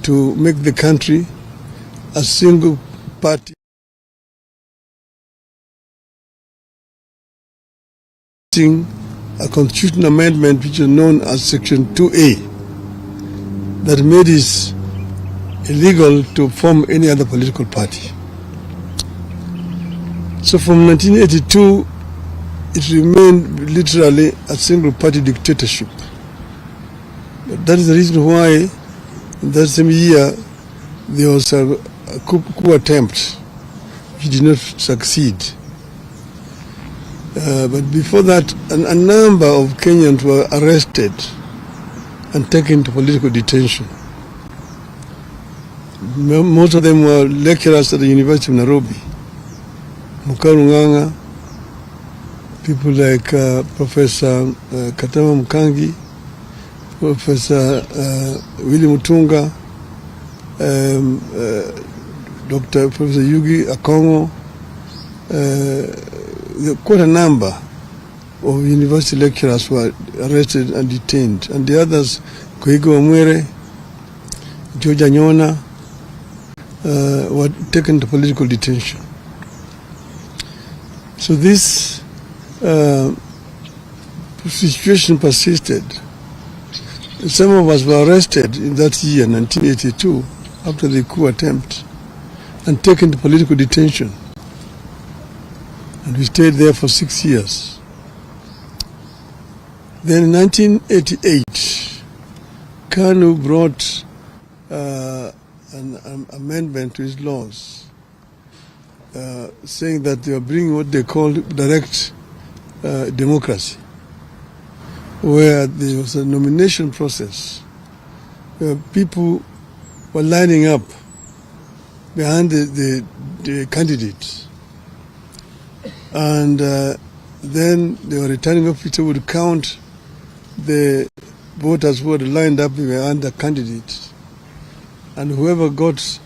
to make the country a single party. A constitutional amendment which is known as Section 2A that made it illegal to form any other political party. So from 1982, it remained literally a single party dictatorship. But that is the reason why in that same year there was a coup attempt which did not succeed. But before that, a number of Kenyans were arrested and taken to political detention. Most of them were lecturers at the University of Nairobi. Mukarunganga, people like Professor Katama Mukangi, Professor Willy Mutunga, Dr. Professor Yugi Akongo, quite a number of university lecturers were arrested and detained, and the others, Koigo Amwere, George Anyona, were taken to political detention. So this situation persisted. Some of us were arrested in that year, 1982, after the coup attempt, and taken to political detention. And we stayed there for 6 years. Then in 1988, KANU brought an amendment to his laws, saying that they were bringing what they called direct democracy, where there was a nomination process, where people were lining up behind the candidates. And then the returning officer would count the voters who had lined up behind the candidates. And whoever got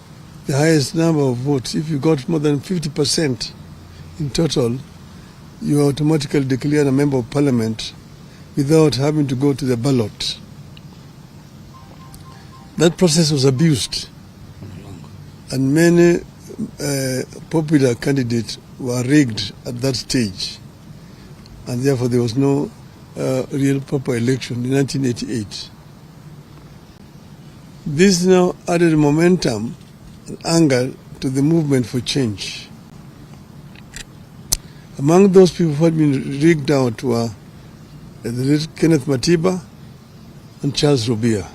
the highest number of votes, if you got more than 50% in total, you automatically declared a member of parliament without having to go to the ballot. That process was abused. And many popular candidates were rigged at that stage, and therefore there was no real proper election in 1988. This now added momentum and anger to the movement for change. Among those people who had been rigged out were the late Kenneth Matiba and Charles Rubia.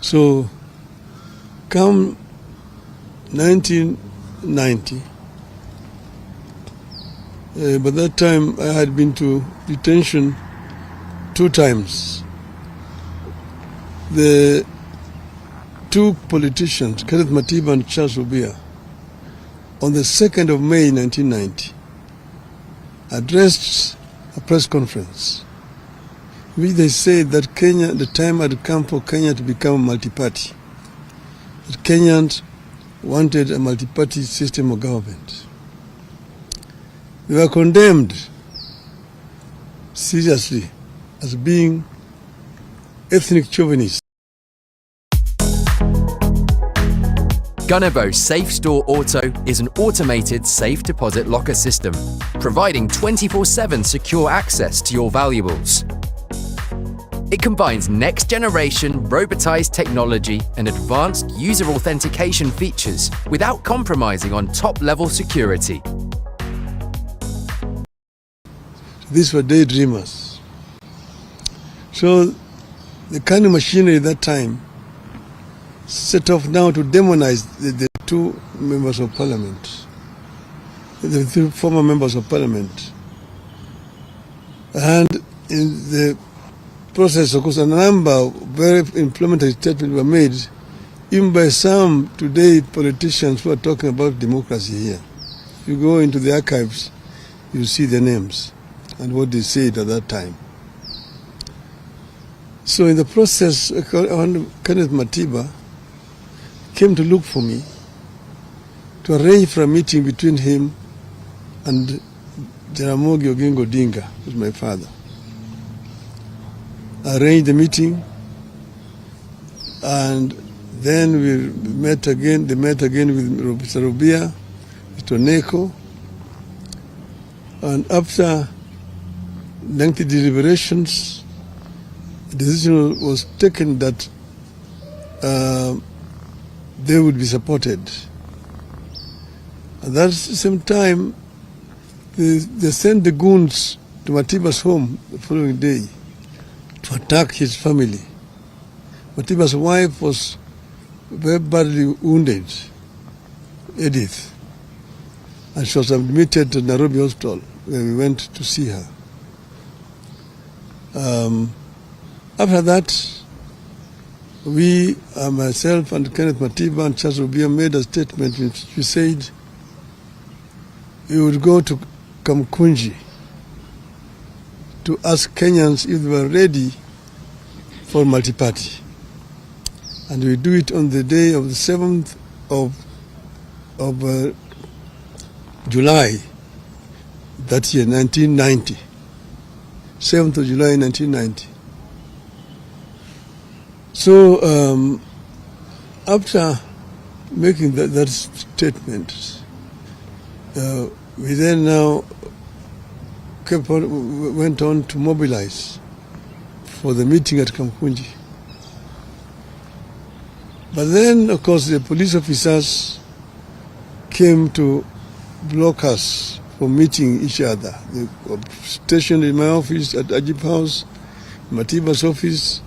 So come 1990, by that time I had been to detention 2 times. The 2 politicians, Kenneth Matiba and Charles Rubia, on the 2nd of May 1990, addressed a press conference in which they said that Kenya, the time had come for Kenya to become a multi-party. That Kenyans wanted a multi-party system of government. They were condemned seriously as being ethnic chauvinists. Gunnebo Safe Store Auto is an automated safe deposit locker system, providing 24/7 secure access to your valuables. It combines next-generation robotized technology and advanced user authentication features without compromising on top-level security. These were daydreamers. So the kind of machinery at that time set off now to demonize the 2 members of parliament, the 3 former members of parliament. And in the process, of course, a number of very inflammatory statements were made, even by some today politicians who are talking about democracy here. If you go into the archives, you see their names and what they said at that time. So in the process, Kenneth Matiba came to look for me to arrange for a meeting between him and Jaramogi Oginga Odinga, who's my father. I arranged the meeting. And then we met again. They met again with Mr. Rubia, Mr. Neko. And after lengthy deliberations, the decision was taken that they would be supported. At that same time, they sent the goons to Matiba's home the following day to attack his family. Matiba's wife was very badly wounded, Edith, and she was admitted to Nairobi Hospital where we went to see her. After that, we, myself and Kenneth Matiba and Charles Rubia made a statement in which we said we would go to Kamkunji to ask Kenyans if they were ready for multi-party. And we do it on the day of the 7th of July that year, 1990. 7th of July, 1990. So after making that statement, we then now went on to mobilize for the meeting at Kamkunji. But then, of course, the police officers came to block us from meeting each other. They were stationed in my office at Ajib House, Matiba's office,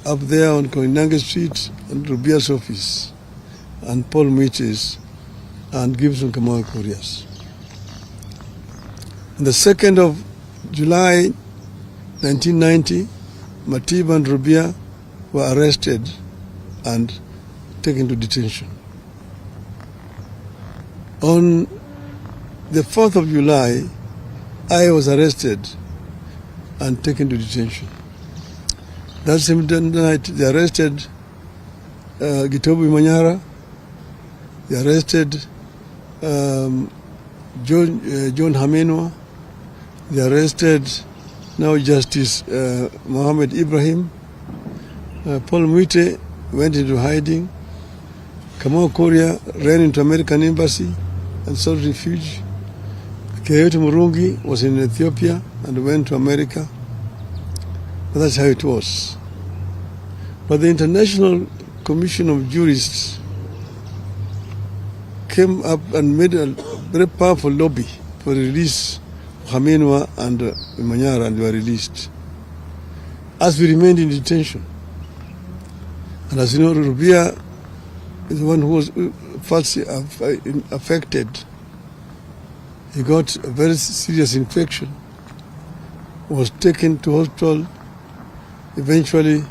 up there on Koinange Street, and Rubia's office, and Paul Mitch's, and Gibson Kamau Korea's. On the 2nd of July, 1990, Matiba and Rubia were arrested and taken to detention. On the 4th of July, I was arrested and taken to detention. That same night, they arrested Gitobu Manyara, they arrested John Hamenwa, they arrested now Justice Mohammed Ibrahim. Paul Mwite went into hiding. Kamau Korea ran into American embassy and sought refuge. Keyote Murungi was in Ethiopia and went to America. But that's how it was. But the International Commission of Jurists came up and made a very powerful lobby for the release of Hamenwa and Manyara, and they were released. As we remained in detention. And as you know, Rubia is the one who was first affected. He got a very serious infection, was taken to hospital. Eventually,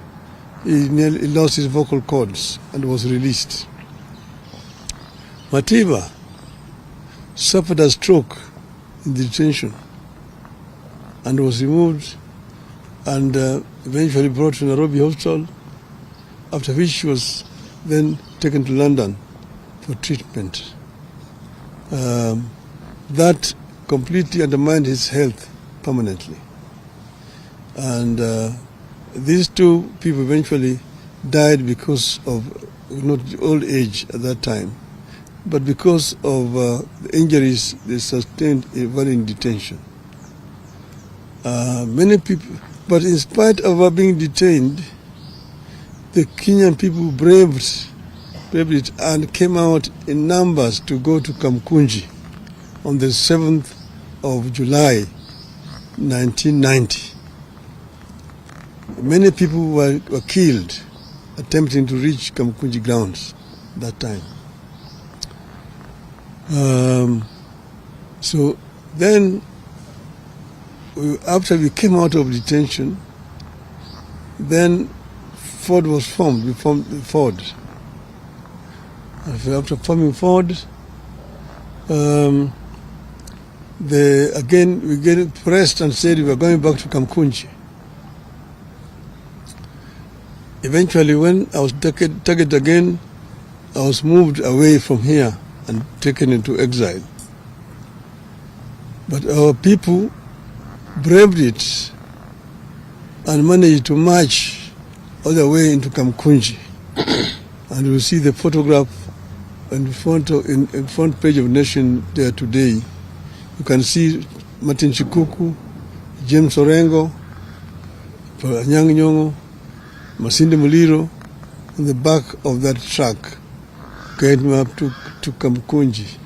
he lost his vocal cords and was released. Matiba suffered a stroke in detention and was removed and eventually brought to Nairobi Hospital, after which she was then taken to London for treatment. That completely undermined his health permanently. And these two people eventually died because of not old age at that time, but because of the injuries they sustained while in detention. Many people, but in spite of our being detained, the Kenyan people braved it and came out in numbers to go to Kamkunji on the 7th of July, 1990. Many people were killed attempting to reach Kamkunji grounds that time. So then, after we came out of detention, then Ford was formed. We formed Ford. After forming Ford, again we get pressed and said we were going back to Kamkunji. Eventually, when I was targeted again, I was moved away from here and taken into exile. But our people braved it and managed to march all the way into Kamkunji. And you will see the photograph in front page of Nation there today. You can see Martin Chikuku, James Orengo, Anyang' Nyong'o, Masinde Muliro on the back of that truck getting up to Kamkunji.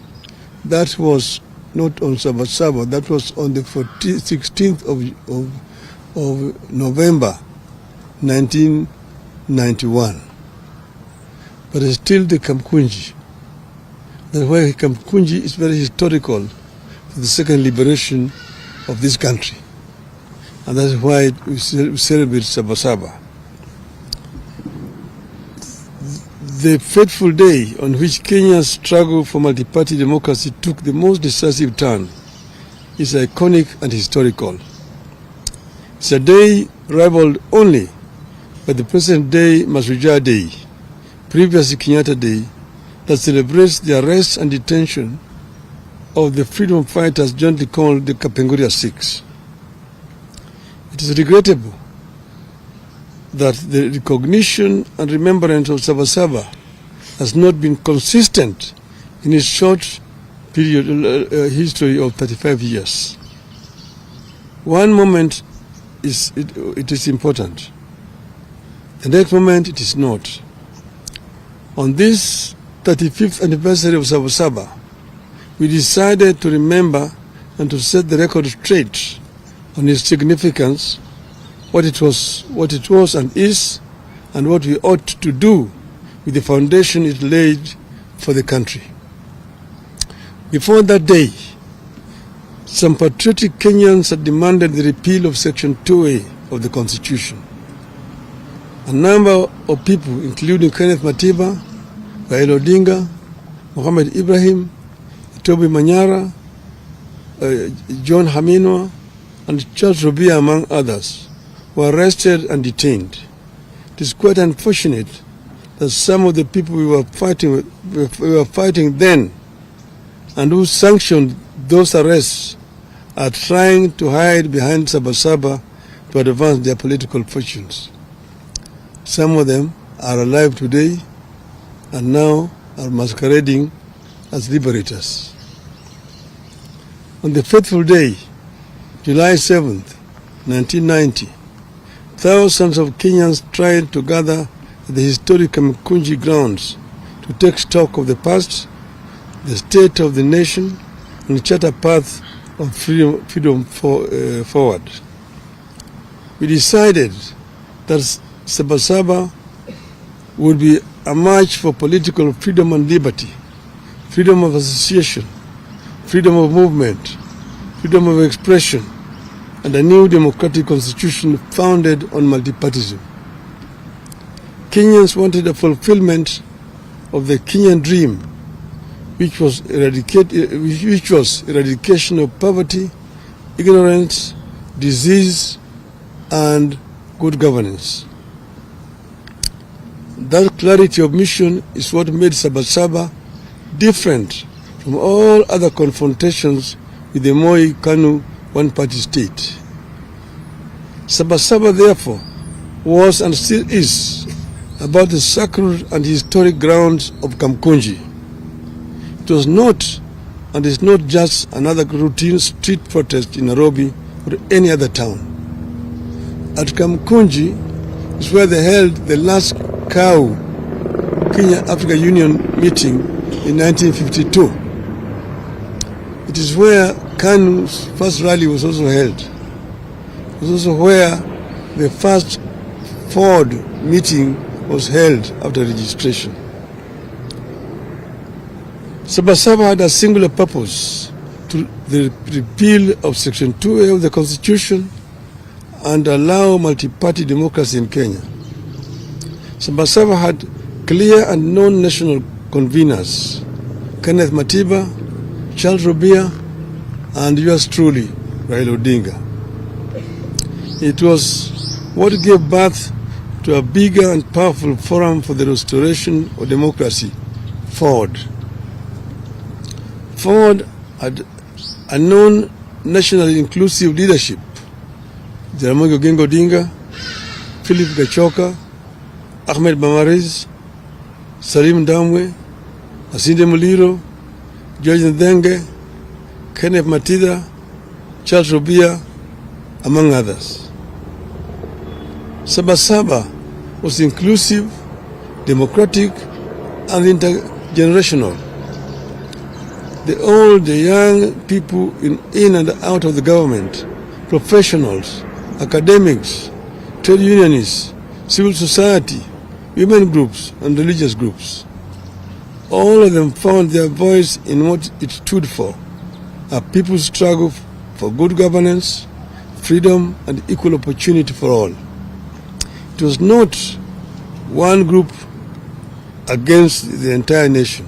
That was not on Saba Saba, that was on the 16th of November 1991. But it's still the Kamkunji. That's why Kamkunji is very historical for the second liberation of this country. And that's why we celebrate Saba Saba. The fateful day on which Kenya's struggle for multi-party democracy took the most decisive turn is iconic and historical. It's a day rivaled only by the present day Mashujaa Day, previously Kenyatta Day, that celebrates the arrest and detention of the freedom fighters jointly called the Kapenguria Six. It is regrettable that the recognition and remembrance of Saba Saba has not been consistent in its short period history of 35 years. One moment it is important. The next moment it is not. On this 35th anniversary of Saba Saba, we decided to remember and to set the record straight on its significance, what it was and is, and what we ought to do with the foundation it laid for the country. Before that day, some patriotic Kenyans had demanded the repeal of Section 2A of the Constitution. A number of people, including Kenneth Matiba, Raila Odinga, Mohamed Ibrahim, Toby Manyara, John Haminwa, and Charles Robia, among others, were arrested and detained. It is quite unfortunate that some of the people we were fighting then and who sanctioned those arrests are trying to hide behind Saba Saba to advance their political fortunes. Some of them are alive today and now are masquerading as liberators. On the fateful day, July 7th, 1990, thousands of Kenyans tried to gather at the historic Kamkunji grounds to take stock of the past, the state of the nation, and chart a path of freedom forward. We decided that Saba Saba would be a march for political freedom and liberty, freedom of association, freedom of movement, freedom of expression, and a new democratic constitution founded on multipartyism. Kenyans wanted a fulfillment of the Kenyan dream, which was eradication of poverty, ignorance, disease, and good governance. That clarity of mission is what made Saba Saba different from all other confrontations with the Moi Kanu one-party state. Saba Saba, therefore, was and still is about the sacred and historic grounds of Kamkunji. It was not and is not just another routine street protest in Nairobi or any other town. At Kamkunji is where they held the last cow Kenya-Africa Union meeting in 1952. It is where Kanu's first rally was also held. It was also where the first Ford meeting was held after registration. Saba Saba had a singular purpose: to the repeal of Section 2A of the Constitution and allow multi-party democracy in Kenya. Saba Saba had clear and known national conveners: Kenneth Matiba, Charles Robia, and yours truly, Raila Odinga. It was what gave birth to a bigger and powerful forum for the restoration of democracy, Ford. Ford had a known nationally inclusive leadership: Jaramogi Oginga Odinga, Philip Gachoka, Ahmed Bamariz, Salim Damwe, Asinde Muliro, George Ndenge, Kenneth Matida, Charles Robia, among others. Saba Saba was inclusive, democratic, and intergenerational. The old, the young, people in and out of the government, professionals, academics, trade unionists, civil society, women groups, and religious groups. All of them found their voice in what it stood for, a people's struggle for good governance, freedom, and equal opportunity for all. It was not one group against the entire nation.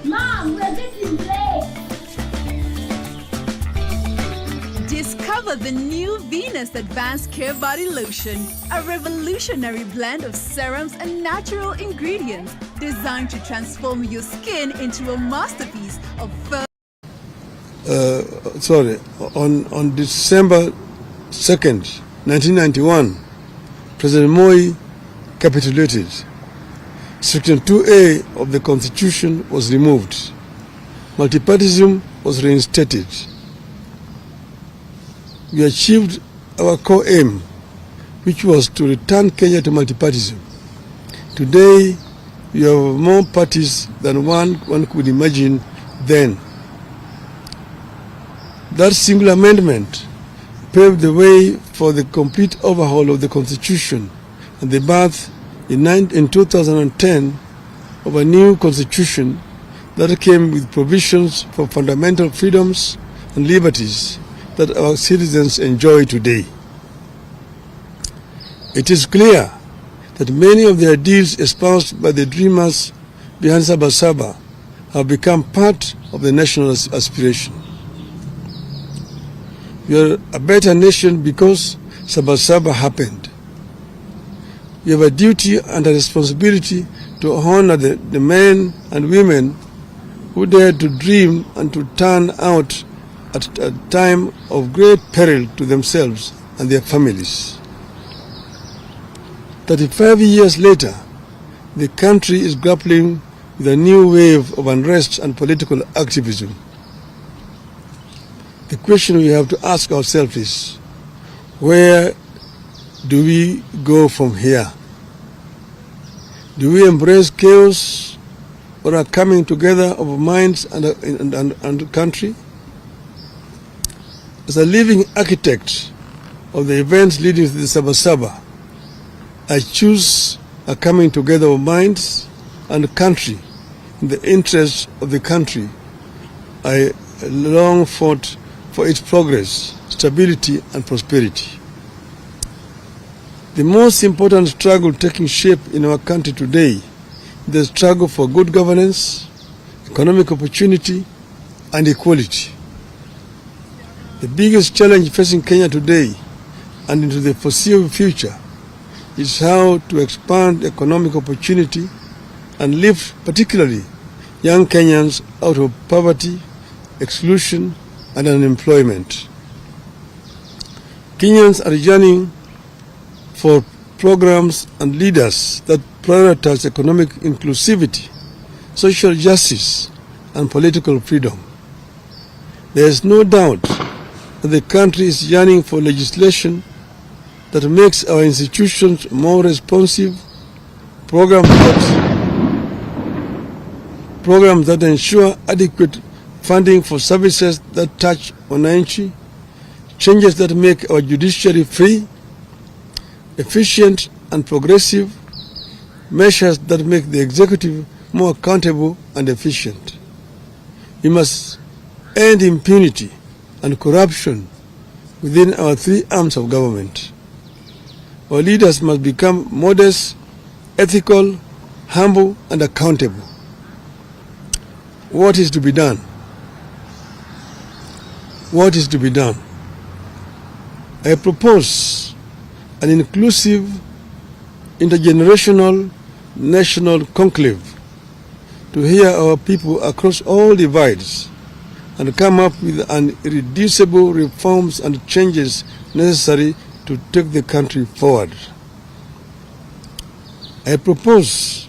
Mom, we're getting late. Discover the new Venus Advanced Care Body Lotion, a revolutionary blend of serums and natural ingredients designed to transform your skin into a masterpiece of On December 2nd, 1991, President Moi capitulated. Section 2A of the Constitution was removed. Multipartyism was reinstated. We achieved our core aim, which was to return Kenya to multipartyism. Today, we have more parties than one could imagine then. That single amendment paved the way for the complete overhaul of the Constitution and the birth in 2010 of a new Constitution that came with provisions for fundamental freedoms and liberties that our citizens enjoy today. It is clear that many of the ideals espoused by the dreamers behind Saba Saba have become part of the national aspiration. We are a better nation because Saba Saba happened. We have a duty and a responsibility to honor the men and women who dared to dream and to turn out at a time of great peril to themselves and their families. 35 years later, the country is grappling with a new wave of unrest and political activism. The question we have to ask ourselves is, where do we go from here? Do we embrace chaos or a coming together of minds and country? As a living architect of the events leading to the Saba Saba, I choose a coming together of minds and country in the interest of the country. I long fought for its progress, stability, and prosperity. The most important struggle taking shape in our country today is the struggle for good governance, economic opportunity, and equality. The biggest challenge facing Kenya today and into the foreseeable future is how to expand economic opportunity and lift particularly young Kenyans out of poverty, exclusion, and unemployment. Kenyans are yearning for programs and leaders that prioritize economic inclusivity, social justice, and political freedom. There is no doubt that the country is yearning for legislation that makes our institutions more responsive, programs that ensure adequate funding for services that touch wananchi, changes that make our judiciary free, efficient and progressive, measures that make the executive more accountable and efficient. We must end impunity and corruption within our three arms of government. Our leaders must become modest, ethical, humble, and accountable. What is to be done? What is to be done? I propose an inclusive, intergenerational, national conclave to hear our people across all divides and come up with irreducible reforms and changes necessary to take the country forward. I propose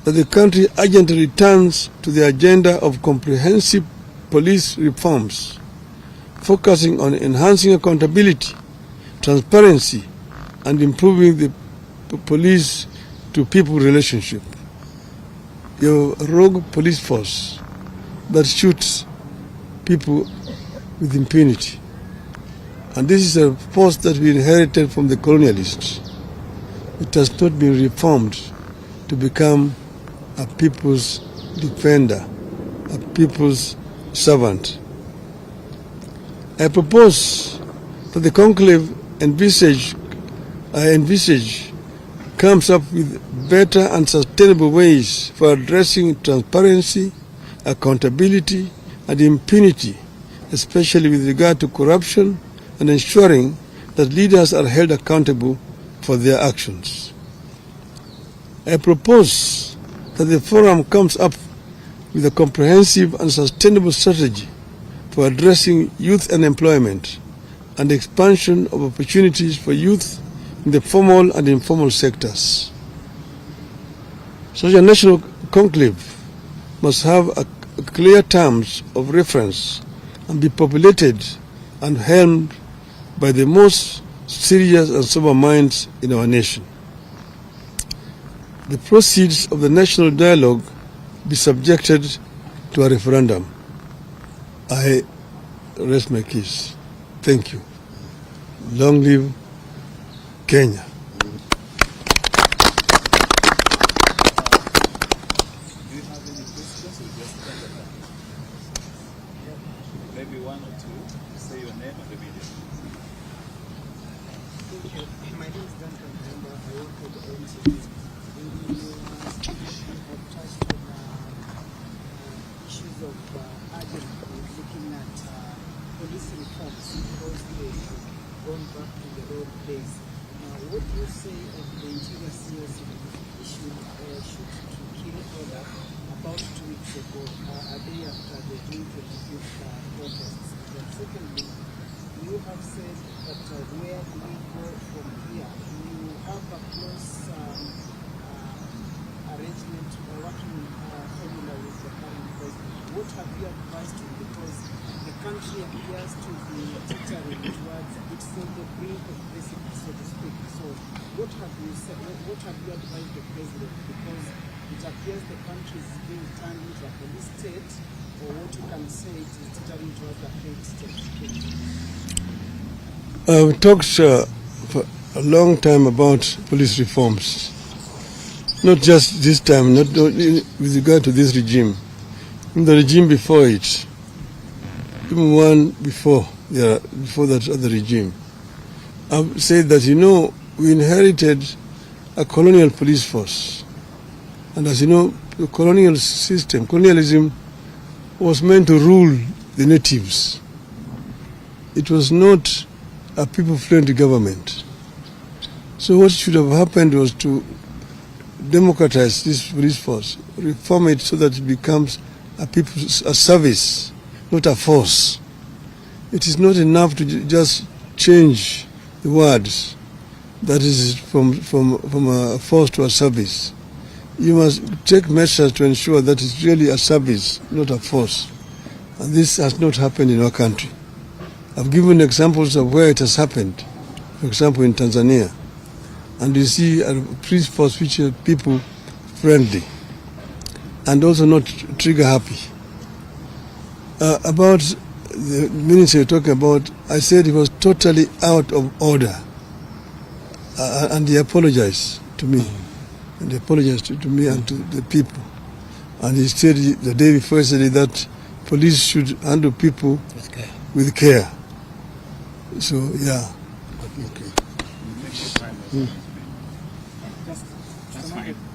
that the country urgently returns to the agenda of comprehensive police reforms, focusing on enhancing accountability, transparency, and improving the police-to-people relationship. Your rogue police force that shoots people with impunity. And this is a force that we inherited from the colonialists. It has not been reformed to become a people's defender, a people's servant. I propose that the conclave I envisage comes up with better and sustainable ways for addressing transparency, accountability, and impunity, especially with regard to corruption, and ensuring that leaders are held accountable for their actions. I propose that the forum comes up with a comprehensive and sustainable strategy for addressing youth unemployment and expansion of opportunities for youth in the formal and informal sectors. Such a national conclave must have clear terms of reference and be populated and helmed by the most serious and sober minds in our nation. The proceeds of the national dialogue be subjected to a referendum. I rest my case. Thank you. Long live Kenya. Maybe one or two. Say your name and the video. My name is Duncan Member. I work at the MTV. You have touched on issues of urgent looking at police reforms because they've gone back to the old days. What do you say of the interior CS issue shoot to kill order about 2 weeks ago, a day after the June 25th protests? And secondly, you have said that where do we go from here? You have a close arrangement or working formula with the current president. What have you advised him? Because the country appears to be teetering towards its on the brink of precipice, so to speak. So what have you said? What have you advised the president? Because it appears the country is being turned into a police state, or what you can say it is teetering towards a failed state. We talked for a long time about police reforms. Not just this time, not with regard to this regime. In the regime before it, even one before that other regime. I've said that, we inherited a colonial police force. And as you know, the colonial system, colonialism, was meant to rule the natives. It was not a people-friendly government. So what should have happened was to democratize this police force, reform it so that it becomes a service, not a force. It is not enough to just change the words. That is from a force to a service. You must take measures to ensure that it's really a service, not a force. And this has not happened in our country. I've given examples of where it has happened. For example, in Tanzania. And you see a police force which are people friendly and also not trigger happy. About the minister you're talking about, I said he was totally out of order. And he apologized to me. And he apologized to me and to the people. And he said the day before yesterday that police should handle people with care. So, yeah. Okay.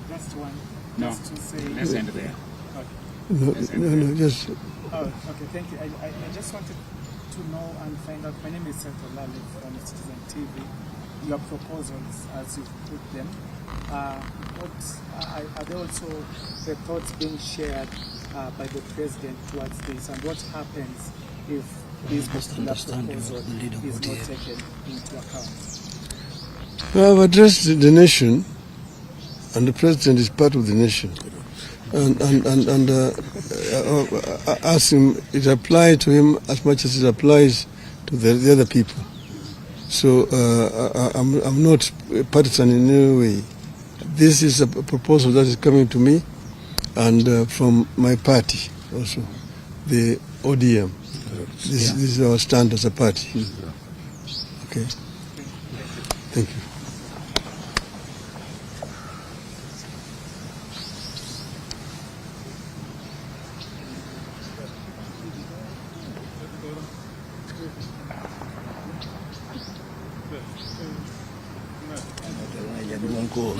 Just one. No. Just to say. Let's end there. Okay. No, just... Oh, okay, thank you. I just wanted to know and find out. My name is Seto Lali from Citizen TV. Your proposals, as you put them, are there also the thoughts being shared by the president towards this, and what happens if this particular proposal is not taken into account? Well, I've addressed the nation, and the president is part of the nation. And ask him, it applies to him as much as it applies to the other people. So I'm not partisan in any way. This is a proposal that is coming to me, and from my party also, the ODM. This is our stand as a party. Okay. Thank you. Jadi mongko